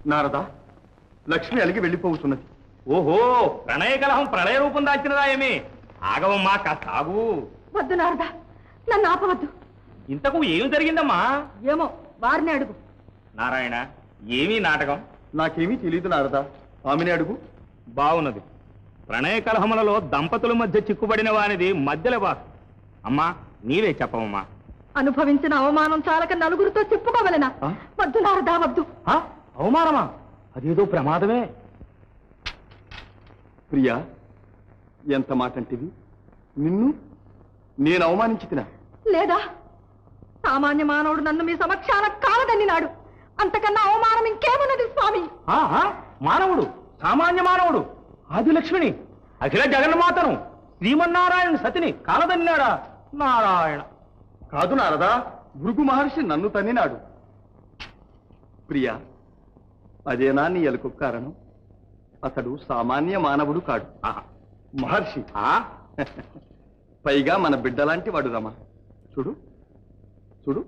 నారదా, లక్ష్మి అలిగి వెళ్ళిపోతున్నది. ఓహో, ప్రణయ కలహం ప్రళయ రూపం దాల్చినదా ఏమి? ఆగవమ్మా, కాస్త ఆగు. వద్దు నారదా, నన్ను ఆపవద్దు. ఇంతకు ఏమి జరిగిందమ్మా? ఏమో, వారిని అడుగు. నారాయణ, ఏమీ నాటకం? నాకేమీ తెలియదు నారదా, ఆమెనే అడుగు. బావున్నది. ప్రణయ కలహములలో దంపతుల మధ్య చిక్కుబడిన వానిది మధ్యల బాస్. అమ్మా, నీవే చెప్పవమ్మా. అనుభవించిన అవమానం చాలక నలుగురితో చెప్పుకోవలెనా? ఆ? వద్దు నారదా, వద్దు. అవమానమా? అదేదో ప్రమాదమే. ప్రియా, ఎంత మాటంటివి? నిన్ను నేను అవమానించి తినా? లేదా, సామాన్య మానవుడు నన్ను మీ సమక్షాన కాలదన్నినాడు. అంతకన్నా అవమానం ఇంకేమున్నది స్వామి? మానవుడు, సామాన్య మానవుడు, ఆదిలక్ష్మిని, అఖిల జగన్మాతను, శ్రీమన్నారాయణ సతిని కాలదన్నాడా? నారాయణ. కాదు నారదా, భృగు మహర్షి నన్ను తన్నినాడు. ప్రియా, అదేనా నీ ఎలుకు కారణం? అతడు సామాన్య మానవుడు కాడు, మహర్షి. పైగా మన బిడ్డలాంటి వాడు రమా. చూడు చూడు,